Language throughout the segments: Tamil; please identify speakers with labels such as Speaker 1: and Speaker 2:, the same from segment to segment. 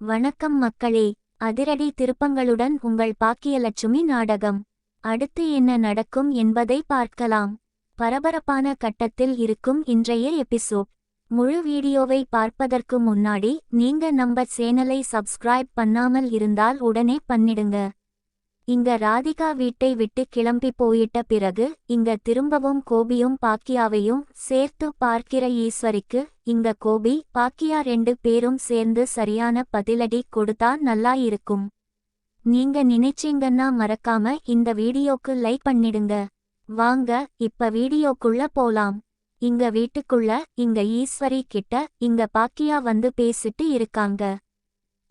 Speaker 1: வணக்கம் மக்களே. அதிரடி திருப்பங்களுடன் உங்கள் பாக்கியலட்சுமி நாடகம். அடுத்து என்ன நடக்கும் என்பதை பார்க்கலாம். பரபரப்பான கட்டத்தில் இருக்கும் இன்றைய எபிசோட். முழு வீடியோவை பார்ப்பதற்கு முன்னாடி நீங்க நம்ம சேனலை சப்ஸ்கிரைப் பண்ணாமல் இருந்தால் உடனே பண்ணிடுங்க. இங்க ராதிகா வீட்டை விட்டு கிளம்பி போயிட்ட பிறகு இங்க திரும்பவும் கோபியும் பாக்கியாவையும் சேர்த்து பார்க்கிற ஈஸ்வரிக்கு இங்க கோபி பாக்கியா 2 பேரும் சேர்ந்து சரியான பதிலடி கொடுத்தா நல்லா இருக்கும். நீங்க நினைச்சீங்கன்னா மறக்காம இந்த வீடியோக்கு லைக் பண்ணிடுங்க. வாங்க இப்ப வீடியோக்குள்ள போலாம். இங்க வீட்டுக்குள்ள இங்க ஈஸ்வரி கிட்ட இங்க பாக்கியா வந்து பேசிட்டு இருக்காங்க.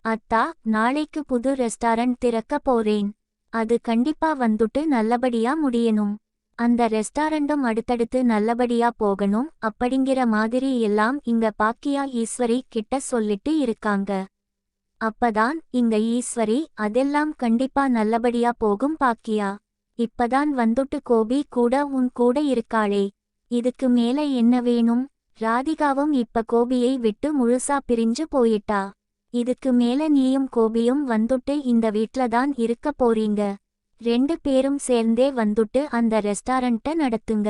Speaker 1: அத்தா, நாளைக்கு புது ரெஸ்டாரண்ட் திறக்க போறேன். அது கண்டிப்பா வந்துட்டு நல்லபடியா முடியணும். அந்த ரெஸ்டாரண்டும் அடுத்தடுத்து நல்லபடியா போகணும் அப்படிங்கிற மாதிரி எல்லாம் இங்க பாக்கியா ஈஸ்வரி கிட்ட சொல்லிட்டு இருக்காங்க. அப்பதான் இங்க ஈஸ்வரி, அதெல்லாம் கண்டிப்பா நல்லபடியா போகும் பாக்கியா. இப்பதான் வந்துட்டு கோபி கூட உன் கூட இருக்காளே, இதுக்கு மேல என்ன வேணும்? ராதிகாவும் இப்ப கோபியை விட்டு முழுசா பிரிஞ்சு போயிட்டா. இதுக்கு மேல நீயும் கோபியும் வந்துட்டு இந்த வீட்ல தான் இருக்க போறீங்க. 2 பேரும் சேர்ந்தே வந்துட்டு அந்த ரெஸ்டாரண்ட்ட நடத்துங்க.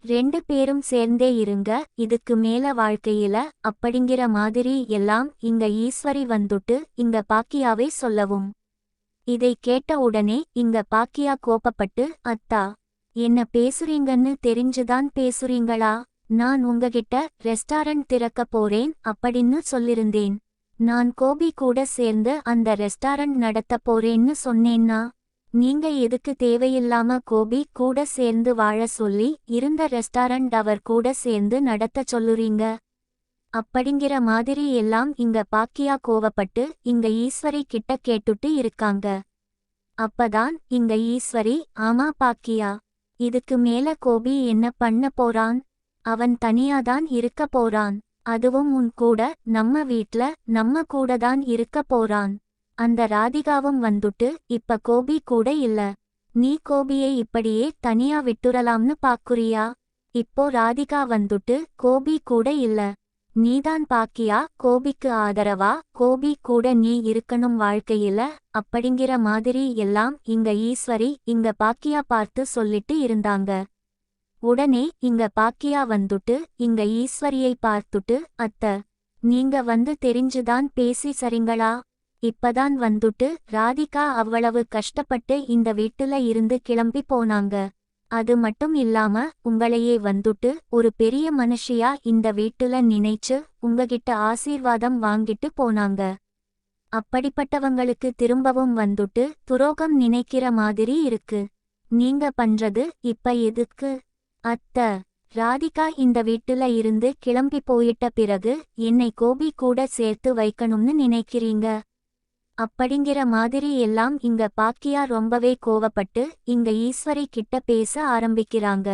Speaker 1: 2 பேரும் சேர்ந்தே இருங்க. இதுக்கு மேல வாழ்க்கையில அப்படிங்கிற மாதிரி எல்லாம் இங்க ஈஸ்வரி வந்துட்டு இங்க பாக்கியாவை சொல்லவும். இதை கேட்ட உடனே இங்க பாக்கியா கோபப்பட்டு, அத்தா, என்ன பேசுறீங்கன்னு தெரிஞ்சுதான் பேசுறீங்களா? நான் உங்ககிட்ட ரெஸ்டாரண்ட் திறக்க போறேன் அப்படின்னு சொல்லிருந்தேன். நான் கோபி கூட சேர்ந்து அந்த ரெஸ்டாரண்ட் நடத்த போறேன்னு சொன்னேன்னா நீங்க எதுக்கு தேவையில்லாம கோபி கூட சேர்ந்து வாழ சொல்லி இருந்த ரெஸ்டாரண்ட் அவர் கூட சேர்ந்து நடத்த சொல்லுறீங்க? அப்படிங்கிற மாதிரி எல்லாம் இங்க பாக்கியா கோவப்பட்டு இங்க ஈஸ்வரி கிட்ட கேட்டுட்டு இருக்காங்க. அப்பதான் இங்க ஈஸ்வரி, ஆமா பாக்கியா, இதுக்கு மேல கோபி என்ன பண்ண போறான்? அவன் தனியாதான் இருக்க போறான். அதுவும் உன் கூட, நம்ம வீட்ல நம்ம கூடதான் இருக்க போறான். அந்த ராதிகாவும் வந்துட்டு இப்ப கோபி கூட இல்ல. நீ கோபியை இப்படியே தனியா விட்டுறலாம்னு பாக்குறியா? இப்போ ராதிகா வந்துட்டு கோபி கூட இல்ல. நீதான் பாக்கியா கோபிக்கு ஆதரவா கோபி கூட நீ இருக்கணும் வாழ்க்கையில அப்படிங்கிற மாதிரி எல்லாம் இங்க ஈஸ்வரி இங்க பாக்கியா பார்த்து சொல்லிட்டு இருந்தாங்க. உடனே இங்க பாக்கியா வந்துட்டு இங்க ஈஸ்வரியை பார்த்துட்டு, அத்த, நீங்க வந்து தெரிஞ்சுதான் பேசி சரிங்களா? இப்பதான் வந்துட்டு ராதிகா அவ்வளவு கஷ்டப்பட்டு இந்த வீட்டுல இருந்து கிளம்பி போனாங்க. அது மட்டும் இல்லாம உங்களையே வந்துட்டு ஒரு பெரிய மனுஷியா இந்த வீட்டுல நினைச்சு உங்ககிட்ட ஆசீர்வாதம் வாங்கிட்டு போனாங்க. அப்படிப்பட்டவங்களுக்கு திரும்பவும் வந்துட்டு துரோகம் நினைக்கிற மாதிரி இருக்கு. நீங்க பண்றது இப்ப எதுக்கு? அத்த, ராதிகா இந்த வீட்டுல இருந்து கிளம்பி போயிட்ட பிறகு என்னை கோபி கூட சேர்த்து வைக்கணும்னு நினைக்கிறீங்க? அப்படிங்கிற மாதிரி எல்லாம் இங்க பாக்கியா ரொம்பவே கோவப்பட்டு இங்க ஈஸ்வரி கிட்ட பேச ஆரம்பிக்கிறாங்க.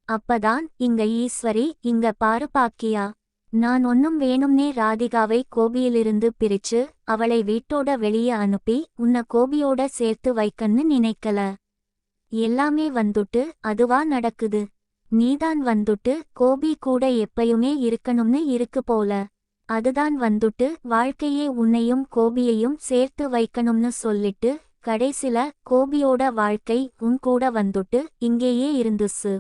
Speaker 1: அப்பதான் இங்க ஈஸ்வரி, இங்க பாரு பாக்கியா, நான் ஒன்னும் வேணும்னே ராதிகாவை கோபியிலிருந்து பிரிச்சு அவளை வீட்டோட வெளியே அனுப்பி உன்னை கோபியோட சேர்த்து வைக்கன்னு நினைக்கல. எல்லாமே வந்துட்டு அதுவா நடக்குது. நீதான் வந்துட்டு கோபி கூட எப்பயுமே இருக்கணும்னு இருக்கு போல. அதுதான் வந்துட்டு வாழ்க்கையே உன்னையும் கோபியையும் சேர்த்து வைக்கணும்னு சொல்லிட்டு கடைசில கோபியோட வாழ்க்கை உன் கூட வந்துட்டு இங்கேயே இருந்துச்சு.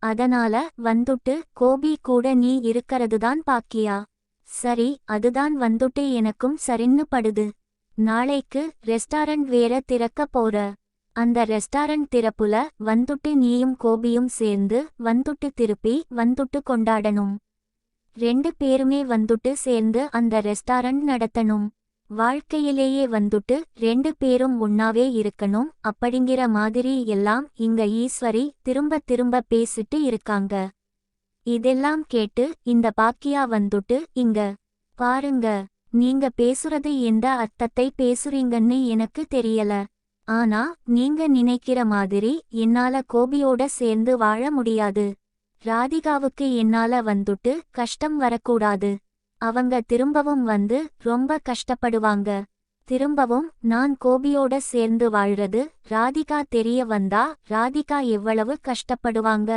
Speaker 1: அதனால வந்துட்டு கோபி கூட நீ இருக்கறதுதான் பாக்கியா. சரி, அதுதான் வந்துட்டு எனக்கும் சரின்னு படுது. நாளைக்கு ரெஸ்டாரண்ட் வேற திறக்க போற. அந்த ரெஸ்டாரண்ட் திறப்புல வந்துட்டு நீயும் கோபியும் சேர்ந்து வந்துட்டு திருப்பி வந்துட்டு கொண்டாடணும். 2 பேருமே வந்துட்டு சேர்ந்து அந்த ரெஸ்டாரண்ட் நடத்தணும். வாழ்க்கையிலேயே வந்துட்டு 2 பேரும் ஒன்னாவே இருக்கணும் அப்படிங்கிற மாதிரி எல்லாம் இங்க ஈஸ்வரி திரும்ப திரும்ப பேசிட்டு இருக்காங்க. இதெல்லாம் கேட்டு இந்த பாக்கியா வந்துட்டு, இங்க பாருங்க, நீங்க பேசுறது எந்த அர்த்தத்தை பேசுறீங்கன்னு எனக்கு தெரியல. ஆனா நீங்க நினைக்கிற மாதிரி என்னால கோபியோட சேர்ந்து வாழ முடியாது. ராதிகாவுக்கு என்னால வந்துட்டு கஷ்டம் வரக்கூடாது. அவங்க திரும்பவும் வந்து ரொம்ப கஷ்டப்படுவாங்க. திரும்பவும் நான் கோபியோட சேர்ந்து வாழ்றது ராதிகா தெரிய வந்தா ராதிகா எவ்வளவு கஷ்டப்படுவாங்க.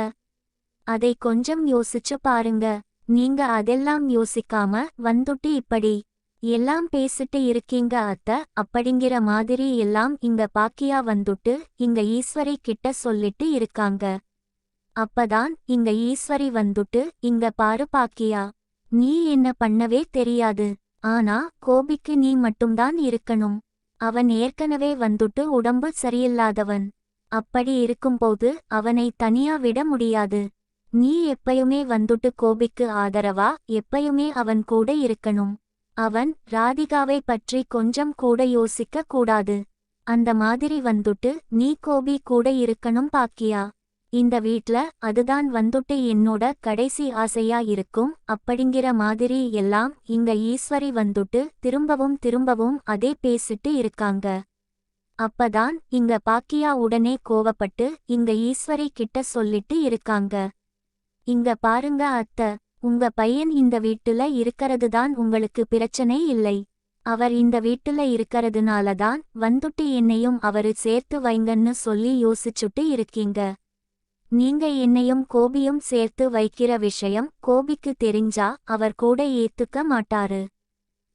Speaker 1: அதை கொஞ்சம் யோசிச்சு பாருங்க. நீங்க அதெல்லாம் யோசிக்காம வந்துட்டு இப்படி எல்லாம் பேசிட்டு இருக்கீங்க அத்த அப்படிங்கிற மாதிரி எல்லாம் இங்க பாக்கியா வந்துட்டு இங்க ஈஸ்வரி கிட்ட சொல்லிட்டு இருக்காங்க. அப்பதான் இங்க ஈஸ்வரி வந்துட்டு இங்க பாரு பாக்கியா, நீ என்ன பண்ணவே தெரியாது. ஆனா கோபிக்கு நீ மட்டும்தான் இருக்கணும். அவன் ஏற்கனவே வந்துட்டு உடம்பு சரியில்லாதவன். அப்படி இருக்கும்போது அவனை தனியா விட முடியாது. நீ எப்பயுமே வந்துட்டு கோபிக்கு ஆதரவா எப்பயுமே அவன் கூட இருக்கணும். அவன் ராதிகாவை பற்றி கொஞ்சம் கூட யோசிக்க கூடாது. அந்த மாதிரி வந்துட்டு நீ கோபி கூட இருக்கணும் பாக்கியா. இந்த வீட்ல அதுதான் வந்துட்டு என்னோட கடைசி ஆசையா இருக்கும் அப்படிங்கிற மாதிரி எல்லாம் இங்க ஈஸ்வரி வந்துட்டு திரும்பவும் திரும்பவும் அதே பேசிட்டு இருக்காங்க. அப்பதான் இங்க பாக்கியா உடனே கோவப்பட்டு இங்க ஈஸ்வரி கிட்ட சொல்லிட்டு இருக்காங்க. இங்க பாருங்க அத்த, உங்க பையன் இந்த வீட்டுல இருக்கறதுதான் உங்களுக்கு பிரச்சனை இல்லை. அவர் இந்த வீட்டுல இருக்கறதுனால தான் வந்துட்டு என்னையும் அவரு சேர்த்து வைங்கன்னு சொல்லி யோசிச்சுட்டு இருக்கீங்க. நீங்க என்னையும் கோபியும் சேர்த்து வைக்கிற விஷயம் கோபிக்கு தெரிஞ்சா அவர் கூட ஏத்துக்க மாட்டாரு.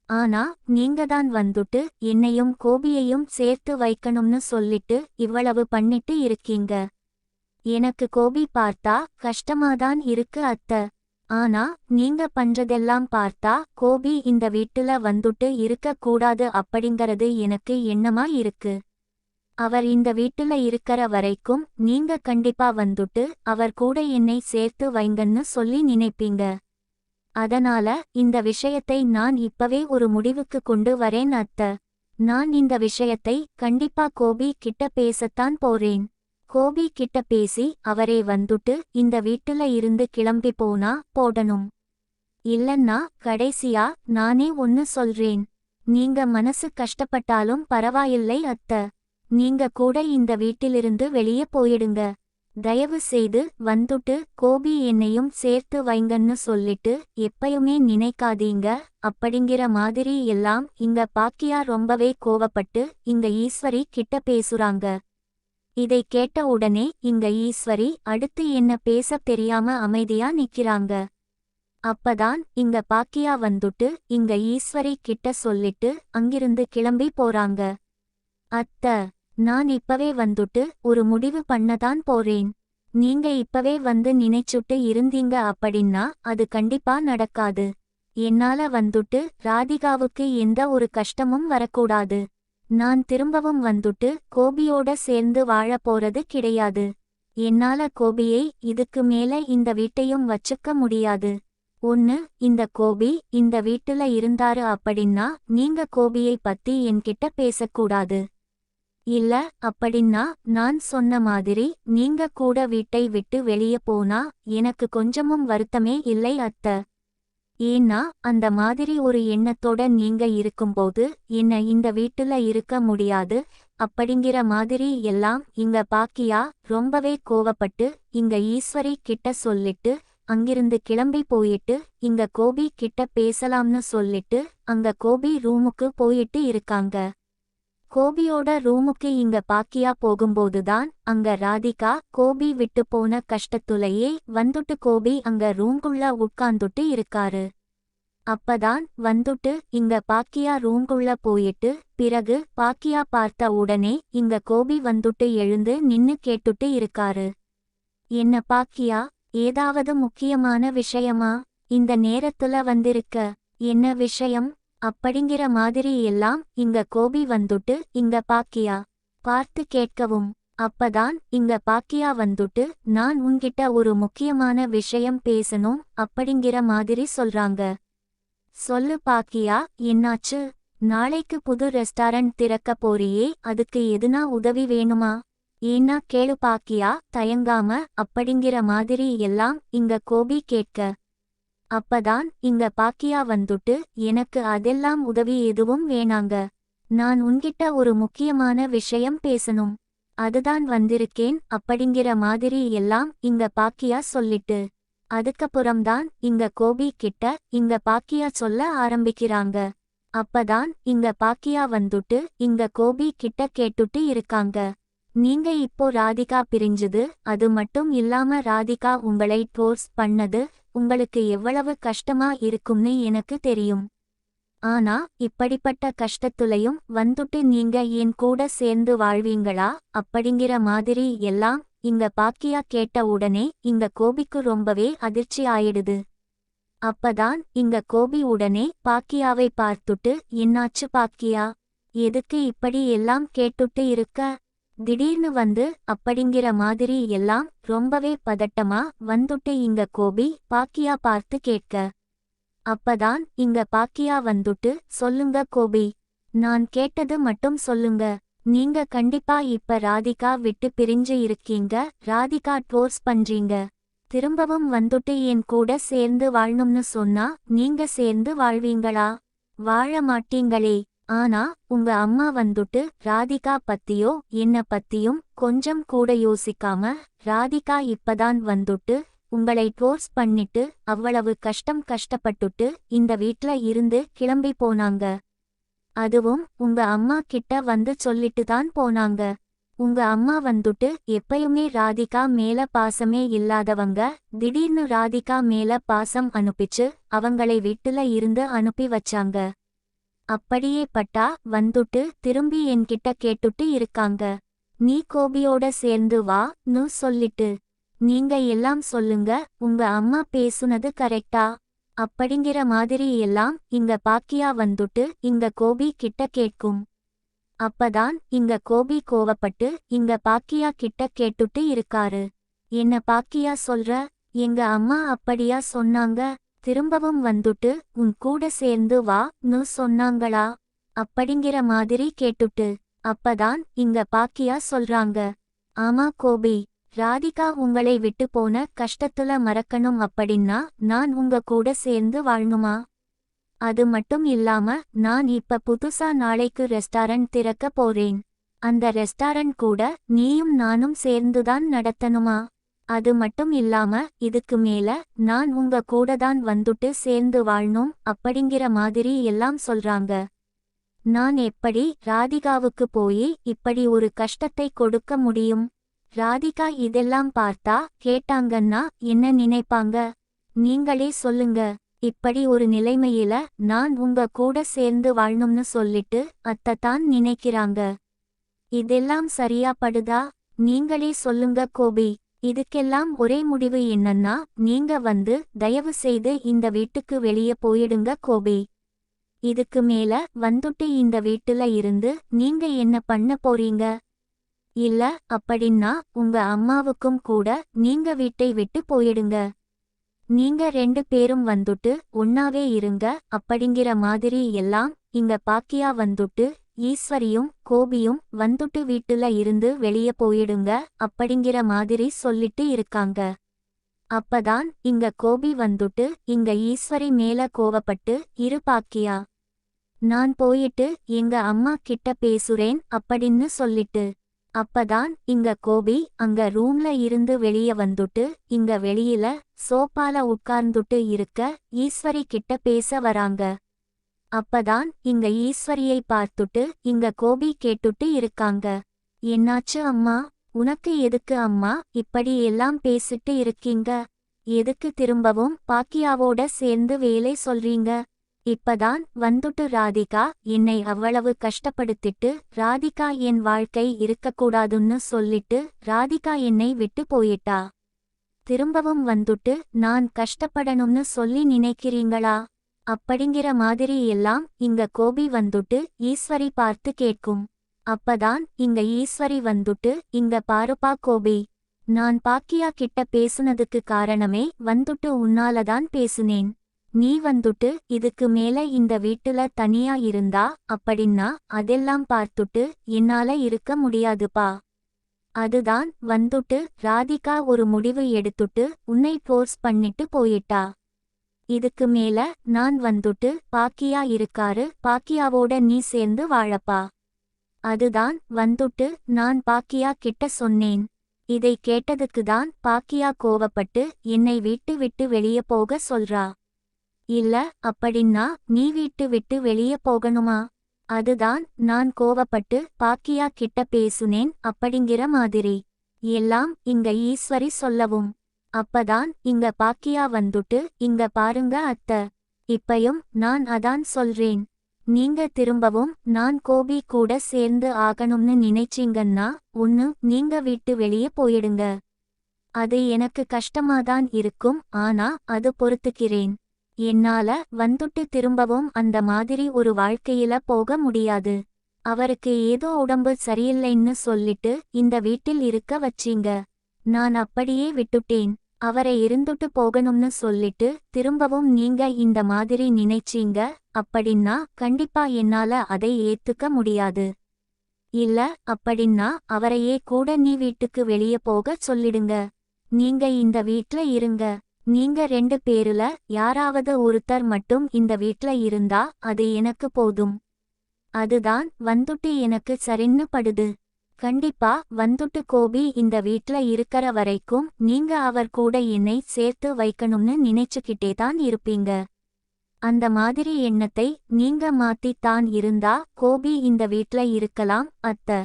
Speaker 1: ஆனா நீங்க தான் வந்துட்டு என்னையும் கோபியையும் சேர்த்து வைக்கணும்னு சொல்லிட்டு இவ்வளவு பண்ணிட்டு இருக்கீங்க. எனக்கு கோபி பார்த்தா கஷ்டமாதான் இருக்கு அத்த. ஆனா நீங்க பண்றதெல்லாம் பார்த்தா கோபி இந்த வீட்டுல வந்துட்டு இருக்க கூடாது அப்படிங்கறது எனக்கு எண்ணமா இருக்கு. அவர் இந்த வீட்டுல இருக்கற வரைக்கும் நீங்க கண்டிப்பா வந்துட்டு அவர் கூட என்னை சேர்த்து வைங்கன்னு சொல்லி நினைப்பீங்க. அதனால இந்த விஷயத்தை நான் இப்பவே ஒரு முடிவுக்கு கொண்டு வரேன் அத்த. நான் இந்த விஷயத்தை கண்டிப்பா கோபி கிட்ட பேசத்தான் போறேன். கோபி கிட்ட பேசி அவரே வந்துட்டு இந்த வீட்டுல இருந்து கிளம்பி போனா போடணும். இல்லன்னா கடைசியா நானே ஒன்னு சொல்றேன். நீங்க மனசு கஷ்டப்பட்டாலும் பரவாயில்லை அத்த. நீங்க கூட இந்த வீட்டிலிருந்து வெளியே போயிடுங்க. தயவு செய்து வந்துட்டு கோபி என்னையும் சேர்த்து வைங்கன்னு சொல்லிட்டு எப்பயுமே நினைக்காதீங்க அப்படிங்கிற மாதிரி எல்லாம் இங்க பாக்கியா ரொம்பவே கோவப்பட்டு இங்க ஈஸ்வரி கிட்ட பேசுறாங்க. இதை கேட்ட உடனே இங்க ஈஸ்வரி அடுத்து என்ன பேச தெரியாம அமைதியா நிக்கிறாங்க. அப்பதான் இங்க பாக்கியா வந்துட்டு இங்க ஈஸ்வரி கிட்ட சொல்லிட்டு அங்கிருந்து கிளம்பி போறாங்க. அத்த, நான் இப்பவே வந்துட்டு ஒரு முடிவு பண்ணதான் போறேன். நீங்க இப்பவே வந்து நினைச்சுட்டு இருந்தீங்க அப்படின்னா அது கண்டிப்பா நடக்காது. என்னால வந்துட்டு ராதிகாவுக்கு எந்த ஒரு கஷ்டமும் வரக்கூடாது. நான் திரும்பவும் வந்துட்டு கோபியோட சேர்ந்து வாழ போறது கிடையாது. என்னால கோபியை இதுக்கு மேல இந்த வீட்டையும் வச்சுக்க முடியாது. ஒன்னு, இந்த கோபி இந்த வீட்டுல இருந்தாரு அப்படின்னா நீங்க கோபியை பத்தி என்கிட்ட பேசக்கூடாது. இல்ல அப்படின்னா நான் சொன்ன மாதிரி நீங்க கூட வீட்டை விட்டு வெளியே போனா எனக்கு கொஞ்சமும் வருத்தமே இல்லை அத்த. ஏன்னா அந்த மாதிரி ஒரு எண்ணத்தோட நீங்க இருக்கும்போது என்ன இந்த வீட்டுல இருக்க முடியாது அப்படிங்கிற மாதிரி எல்லாம் இங்க பாக்கியா ரொம்பவே கோவப்பட்டு இங்க ஈஸ்வரி கிட்ட சொல்லிட்டு அங்கிருந்து கிளம்பி போயிட்டு இங்க கோபி கிட்ட பேசலாம்னு சொல்லிட்டு அங்க கோபி ரூமுக்கு போயிட்டு இருக்காங்க. கோபியோட ரூமுக்கு இங்க பாக்கியா போகும்போதுதான் அங்க ராதிகா கோபி விட்டு போன கஷ்டத்துலையே வந்துட்டு கோபி அங்க ரூம்குள்ள உட்கார்ந்துட்டு இருக்காரு. அப்பதான் வந்துட்டு இங்க பாக்கியா ரூம்குள்ள போயிட்டு பிறகு பாக்கியா பார்த்த உடனே இங்க கோபி வந்துட்டு எழுந்து நின்னு கேட்டுட்டு இருக்காரு. என்ன பாக்கியா, ஏதாவது முக்கியமான விஷயமா இந்த நேரத்துல வந்திருக்க? என்ன விஷயம் அப்படிங்கிற மாதிரி எல்லாம் இங்க கோபி வந்துட்டு இங்க பாக்கியா பார்த்து கேட்கவும். அப்பதான் இங்க பாக்கியா வந்துட்டு நான் உன்கிட்ட ஒரு முக்கியமான விஷயம் பேசணும் அப்படிங்கிற மாதிரி சொல்றாங்க. சொல்லு பாக்கியா, என்னாச்சு? நாளைக்கு புது ரெஸ்டாரண்ட் திறக்க போறியே, அதுக்கு எதுனா உதவி வேணுமா? ஏன்னா கேளு பாக்கியா, தயங்காம அப்படிங்கிற மாதிரி எல்லாம் இங்க கோபி கேட்க. அப்பதான் இங்க பாக்கியா வந்துட்டு எனக்கு அதெல்லாம் உதவி எதுவும் வேணாங்க. நான் உன்கிட்ட ஒரு முக்கியமான விஷயம் பேசணும். அதுதான் வந்திருக்கேன் அப்படிங்கிற மாதிரி எல்லாம் இங்க பாக்கியா சொல்லிட்டு அதுக்கப்புறம்தான் இங்க கோபி கிட்ட இங்க பாக்கியா சொல்ல ஆரம்பிக்கிறாங்க. அப்பதான் இங்க பாக்கியா வந்துட்டு இங்க கோபி கிட்ட கேட்டுட்டு இருக்காங்க. நீங்க இப்போ ராதிகா பிரிஞ்சது, அது மட்டும் இல்லாம ராதிகா உங்களை டோர்ஸ் பண்ணது உங்களுக்கு எவ்வளவு கஷ்டமா இருக்கும்னு எனக்கு தெரியும். ஆனா இப்படிப்பட்ட கஷ்டத்துலையும் வந்துட்டு நீங்க என் கூட சேர்ந்து வாழ்வீங்களா அப்படிங்கிற மாதிரி எல்லாம் இங்க பாக்கியா கேட்ட உடனே இங்க கோபிக்கு ரொம்பவே அதிர்ச்சி ஆயிடுது. அப்பதான் இங்க கோபி உடனே பாக்கியாவை பார்த்துட்டு, என்னாச்சு பாக்கியா, எதுக்கு இப்படி எல்லாம் கேட்டுட்டு இருக்க, திடீர்னு வந்து அப்படிங்கிற மாதிரி எல்லாம் ரொம்பவே பதட்டமா வந்துட்டு இங்க கோபி பாக்கியா பார்த்து கேட்க. அப்பதான் இங்க பாக்கியா வந்துட்டு, சொல்லுங்க கோபி, நான் கேட்டது மட்டும் சொல்லுங்க. நீங்க கண்டிப்பா இப்ப ராதிகா விட்டு பிரிஞ்சு இருக்கீங்க, ராதிகா டோர்ஸ் பண்றீங்க. திரும்பவும் வந்துட்டு என் கூட சேர்ந்து வாழணும்னு சொன்னா நீங்க சேர்ந்து வாழ்வீங்களா? வாழ மாட்டீங்களே. ஆனா உங்க அம்மா வந்துட்டு ராதிகா பத்தியோ என்ன பத்தியும் கொஞ்சம் கூட யோசிக்காம, ராதிகா இப்பதான் வந்துட்டு உங்களை டோர்ஸ் பண்ணிட்டு அவ்வளவு கஷ்டப்பட்டுட்டு இந்த வீட்ல இருந்து கிளம்பி போனாங்க. அதுவும் உங்க அம்மா கிட்ட வந்து சொல்லிட்டு தான் போனாங்க. உங்க அம்மா வந்துட்டு எப்பயுமே ராதிகா மேல பாசமே இல்லாதவங்க, திடீர்னு ராதிகா மேல பாசம் அனுப்பிச்சு அவங்களை வீட்டுல இருந்து அனுப்பி வச்சாங்க. அப்படியே பட்டா வந்துட்டு திரும்பி என்கிட்ட கேட்டுட்டு இருக்காங்க, நீ கோபியோட சேர்ந்து வான்னு சொல்லிட்டு. நீங்க எல்லாம் சொல்லுங்க, உங்க அம்மா பேசுனது கரெக்டா அப்படிங்கிற மாதிரி எல்லாம் இங்க பாக்கியா வந்துட்டு இங்க கோபி கிட்ட கேட்கும். அப்பதான் இங்க கோபி கோவப்பட்டு இங்க பாக்கியா கிட்ட கேட்டுட்டு இருக்காரு, என்ன பாக்கியா சொல்ற, எங்க அம்மா அப்படியா சொன்னாங்க, திரும்பவும் வந்துட்டு உன் கூட சேர்ந்து வான்னு சொன்னாங்களா அப்படிங்கிற மாதிரி கேட்டுட்டு. அப்பதான் இங்க பாக்கியா சொல்றாங்க, ஆமா கோபி, ராதிகா உங்களை விட்டு போன கஷ்டத்துல மறக்கணும் அப்படின்னா நான் உங்க கூட சேர்ந்து வாழணுமா? அது மட்டும் இல்லாம நான் இப்ப புதுசா நாளைக்கு ரெஸ்டாரண்ட் திறக்க போறேன். அந்த ரெஸ்டாரண்ட் கூட நீயும் நானும் சேர்ந்துதான் நடத்தணுமா? அது மட்டும் இல்லாம இதுக்கு மேல நான் உங்க கூட தான் வந்துட்டு சேர்ந்து வாழணும் அப்படிங்கிற மாதிரி எல்லாம் சொல்றாங்க. நான் எப்படி ராதிகாவுக்கு போய் இப்படி ஒரு கஷ்டத்தை கொடுக்க முடியும்? ராதிகா இதெல்லாம் பார்த்தா கேட்டாங்கன்னா என்ன நினைப்பாங்க? நீங்களே சொல்லுங்க. இப்படி ஒரு நிலைமையில நான் உங்க கூட சேர்ந்து வாழணும்னு சொல்லிட்டு அத்தத்தான் நினைக்கிறாங்க. இதெல்லாம் சரியா படுதா? நீங்களே சொல்லுங்க கோபி. இதுக்கெல்லாம் ஒரே முடிவு என்னன்னா, நீங்க வந்து தயவு செய்து இந்த வீட்டுக்கு வெளியே போயிடுங்க கோபி. இதுக்கு மேல வந்துட்டு இந்த வீட்டுல இருந்து நீங்க என்ன பண்ண போறீங்க? இல்ல அப்படின்னா உங்க அம்மாவுக்கும் கூட நீங்க வீட்டை விட்டு போயிடுங்க. நீங்க 2 பேரும் வந்துட்டு ஒன்னாவே இருங்க அப்படிங்கிற மாதிரி எல்லாம் இங்க பாக்கியா வந்துட்டு ஈஸ்வரியும் கோபியும் வந்துட்டு வீட்டுல இருந்து வெளியே போயிடுங்க அப்படிங்கிற மாதிரி சொல்லிட்டு இருக்காங்க. அப்பதான் இங்க கோபி வந்துட்டு இங்க ஈஸ்வரி மேல கோவப்பட்டு, இரு பாக்கியா, நான் போயிட்டு எங்க அம்மா கிட்ட பேசுறேன் அப்படின்னு சொல்லிட்டு. அப்பதான் இங்க கோபி அங்க ரூம்ல இருந்து வெளிய வந்துட்டு இங்க வெளியில சோபால உட்கார்ந்துட்டு இருக்க ஈஸ்வரி கிட்ட பேச வராங்க. அப்பதான் இங்க ஈஸ்வரியை பார்த்துட்டு இங்க கோபி கேட்டுட்டு இருக்காங்க, என்னாச்சு அம்மா, உனக்கு எதுக்கு அம்மா இப்படி எல்லாம் பேசிட்டு இருக்கீங்க? எதுக்கு திரும்பவும் பாக்கியாவோட சேர்ந்து வேலை சொல்றீங்க? இப்பதான் வந்துட்டு ராதிகா என்னை அவ்வளவு கஷ்டப்படுத்திட்டு ராதிகா என் வாழ்க்கை இருக்கக்கூடாதுன்னு சொல்லிட்டு ராதிகா என்னை விட்டு போயிட்டா. திரும்பவும் வந்துட்டு நான் கஷ்டப்படணும்னு சொல்லி நினைக்கிறீங்களா? அப்படிங்கிற மாதிரி எல்லாம் இங்க கோபி வந்துட்டு ஈஸ்வரி பார்த்து கேட்கும். அப்பதான் இங்க ஈஸ்வரி வந்துட்டு, இங்க பாருப்பா கோபி, நான் பாக்கியா கிட்ட பேசுனதுக்கு காரணமே வந்துட்டு உன்னாலதான் பேசுனேன். நீ வந்துட்டு இதுக்கு மேல இந்த வீட்டுல தனியா இருந்தா அப்படின்னா அதெல்லாம் பார்த்துட்டு என்னால இருக்க முடியாதுப்பா. அதுதான் வந்துட்டு ராதிகா ஒரு முடிவு எடுத்துட்டு உன்னை ஃபோர்ஸ் பண்ணிட்டு போயிட்டா. இதுக்கு மேல நான் வந்துட்டு பாக்கியா இருக்காரு, பாக்கியாவோட நீ சேர்ந்து வாழப்பா. அதுதான் வந்துட்டு நான் பாக்கியா கிட்ட சொன்னேன். இதை கேட்டதுக்குதான் பாக்கியா கோவப்பட்டு என்னை வீட்டு விட்டு வெளியே போக சொல்றா. இல்ல அப்படின்னா நீ வீட்டு விட்டு வெளியே போகணுமா? அதுதான் நான் கோவப்பட்டு பாக்கியா கிட்ட பேசுனேன் அப்படிங்கிற மாதிரி எல்லாம் இங்க ஈஸ்வரி சொல்லவும். அப்பதான் இங்க பாக்கியா வந்துட்டு, இங்க பாருங்க அத்த, இப்பயும் நான் அதான் சொல்றேன். நீங்க திரும்பவும் நான் கோபி கூட சேர்ந்து ஆகணும்னு நினைச்சீங்கன்னா நீங்க வீட்டு வெளியே போயிடுங்க. அது எனக்கு கஷ்டமாதான் இருக்கும், ஆனா அது பொறுத்துக்கிறேன். என்னால வந்துட்டு திரும்பவும் அந்த மாதிரி ஒரு வாழ்க்கையில போக முடியாது. அவருக்கு ஏதோ உடம்பு சரியில்லைன்னு சொல்லிட்டு இந்த வீட்டில் இருக்க வச்சீங்க. நான் அப்படியே விட்டுட்டேன். அவரை இருந்துட்டு போகணும்னு சொல்லிட்டு திரும்பவும் நீங்க இந்த மாதிரி நினைச்சீங்க அப்படின்னா கண்டிப்பா என்னால அதை ஏத்துக்க முடியாது. இல்ல அப்படின்னா அவரையே கூட நீ வீட்டுக்கு வெளியே போக சொல்லிடுங்க. நீங்க இந்த வீட்ல இருங்க. நீங்க 2 பேருல யாராவது ஒருத்தர் மட்டும் இந்த வீட்ல இருந்தா அது எனக்கு போதும். அதுதான் வந்துட்டு எனக்கு சரின்னு படுது. கண்டிப்பா வந்துட்டு கோபி இந்த வீட்ல இருக்கற வரைக்கும் நீங்க அவர் கூட என்னை சேர்த்து வைக்கணும்னு நினைச்சுக்கிட்டே தான் இருப்பீங்க. அந்த மாதிரி எண்ணத்தை நீங்க மாத்தித்தான் இருந்தா கோபி இந்த வீட்ல இருக்கலாம் அத்த.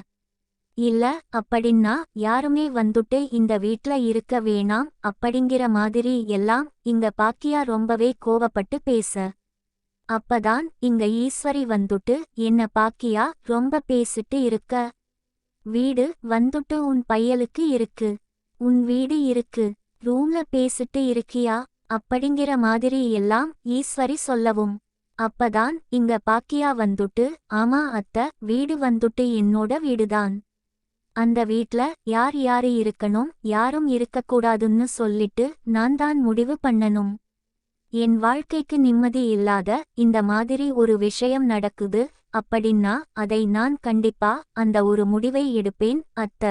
Speaker 1: இல்ல அப்படின்னா யாருமே வந்துட்டு இந்த வீட்ல இருக்க வேணாம் அப்படிங்கிற மாதிரி எல்லாம் இங்க பாக்கியா ரொம்பவே கோவப்பட்டு பேச. அப்பதான் இங்க ஈஸ்வரி வந்துட்டு என்ன பாக்கியா ரொம்ப பேசிட்டு இருக்க. வீடு வந்துட்டு உன் பையலுக்கு இருக்கு. உன் வீடு இருக்கு. ரூம்ல பேசிட்டு இருக்கியா அப்படிங்கிற மாதிரி எல்லாம் ஈஸ்வரி சொல்லவும். அப்பதான் இங்க பாக்கியா வந்துட்டு ஆமா அத்த, வீடு வந்துட்டு என்னோட வீடுதான். அந்த வீட்ல யார் யாரு இருக்கணும் யாரும் இருக்கக்கூடாதுன்னு சொல்லிட்டு நான் தான் முடிவு பண்ணணும். என் வாழ்க்கைக்கு நிம்மதி இல்லாத இந்த மாதிரி ஒரு விஷயம் நடக்குது அப்படின்னா அதை நான் கண்டிப்பா அந்த ஒரு முடிவை எடுப்பேன் அத்த.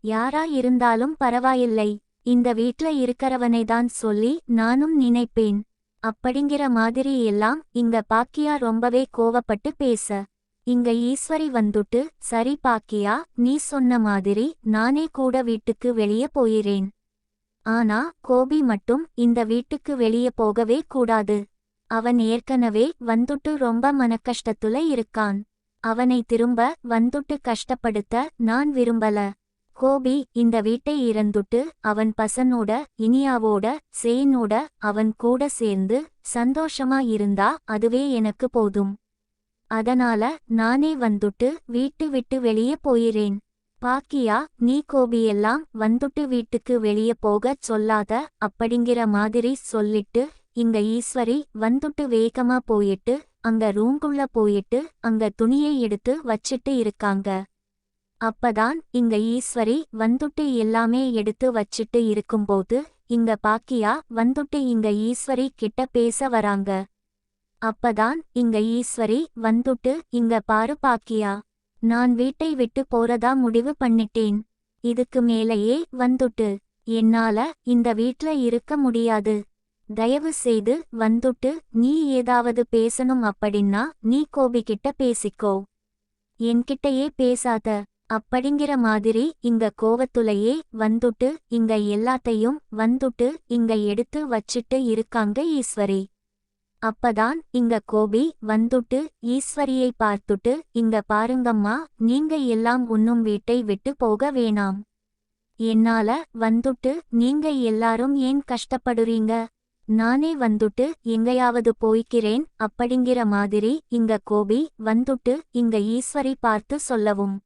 Speaker 1: யாரா இருந்தாலும் பரவாயில்லை, இந்த வீட்ல இருக்கறவனை தான் சொல்லி நானும் நினைப்பேன் அப்படிங்கிற மாதிரி எல்லாம் இங்க பாக்கியா ரொம்பவே கோவப்பட்டு பேச. இங்க ஈஸ்வரி வந்துட்டு சரி பாக்கியா, நீ சொன்ன மாதிரி நானே கூட வீட்டுக்கு வெளியே போயிறேன். ஆனா கோபி மட்டும் இந்த வீட்டுக்கு வெளியே போகவே கூடாது. அவன் ஏற்கனவே வந்துட்டு ரொம்ப மனக்கஷ்டத்துல இருக்கான். அவனை திரும்ப வந்துட்டு கஷ்டப்படுத்த நான் விரும்பல. கோபி இந்த வீட்டை இறந்துட்டு அவன் பசனோட இனியாவோட சேனோட அவன் கூட சேர்ந்து சந்தோஷமா இருந்தா அதுவே எனக்கு போதும். அதனால நானே வந்துட்டு வீட்டு விட்டு வெளியே போயிறேன். பாக்கியா, நீ கோபியெல்லாம் வந்துட்டு வீட்டுக்கு வெளியே போகச் சொல்லாத அப்படிங்கிற மாதிரி சொல்லிட்டு இங்க ஈஸ்வரி வந்துட்டு வேகமா போயிட்டு அங்க ரூம்குள்ள போயிட்டு அங்க துணியை எடுத்து வச்சிட்டு இருக்காங்க. அப்பதான் இங்க ஈஸ்வரி வந்துட்டு எல்லாமே எடுத்து வச்சிட்டு இருக்கும்போது இங்க பாக்கியா வந்துட்டு இங்க ஈஸ்வரி கிட்ட பேச வராங்க. அப்பதான் இங்க ஈஸ்வரி வந்துட்டு இங்க பாரு பாக்கியா, நான் வீட்டை விட்டு போறதா முடிவு பண்ணிட்டேன். இதுக்கு மேலேயே வந்துட்டு என்னால இந்த வீட்ல இருக்க முடியாது. தயவு செய்து வந்துட்டு நீ ஏதாவது பேசணும் அப்படின்னா நீ கோபிக்கிட்ட பேசிக்கோ, என்கிட்டயே பேசாத அப்படிங்கிற மாதிரி இங்க கோவத்துலையே வந்துட்டு இங்க எல்லாத்தையும் வந்துட்டு இங்க எடுத்து வச்சிட்டு இருக்காங்க ஈஸ்வரி. அப்பதான் இங்க கோபி வந்துட்டு ஈஸ்வரியை பார்த்துட்டு இங்க பாருங்கம்மா, நீங்க எல்லாம் இன்னும் வீட்டை விட்டு போக வேணாம். என்னால வந்துட்டு நீங்க எல்லாரும் ஏன் கஷ்டப்படுறீங்க, நானே வந்துட்டு எங்கேயாவது போய்க்கிறேன் அப்படிங்கிற மாதிரி இங்க கோபி வந்துட்டு இங்க ஈஸ்வரி பார்த்து சொல்லவும்.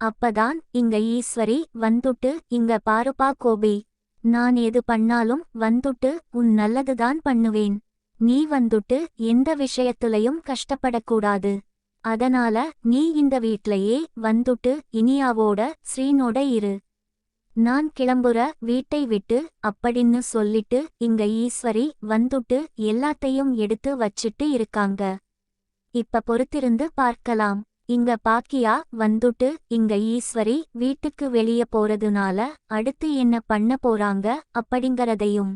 Speaker 1: அப்பதான் இங்க ஈஸ்வரி வந்துட்டு இங்க பாருப்பா கோபி, நான் எது பண்ணாலும் வந்துட்டு உன் நல்லதுதான் பண்ணுவேன். நீ வந்துட்டு எந்த விஷயத்துலயும் கஷ்டப்படக்கூடாது. அதனால நீ இந்த வீட்லயே வந்துட்டு இனியாவோட ஸ்ரீனோட இரு. நான் கிளம்புற வீட்டை விட்டு அப்படின்னு சொல்லிட்டு இங்க ஈஸ்வரி வந்துட்டு எல்லாத்தையும் எடுத்து வச்சிட்டு இருக்காங்க. இப்ப பொறுத்திருந்து பார்க்கலாம். இங்க பாக்கியா வந்துட்டு இங்க ஈஸ்வரி வீட்டுக்கு வெளியே போறதுனால அடுத்து என்ன பண்ண போறாங்க அப்படிங்கறதையும்.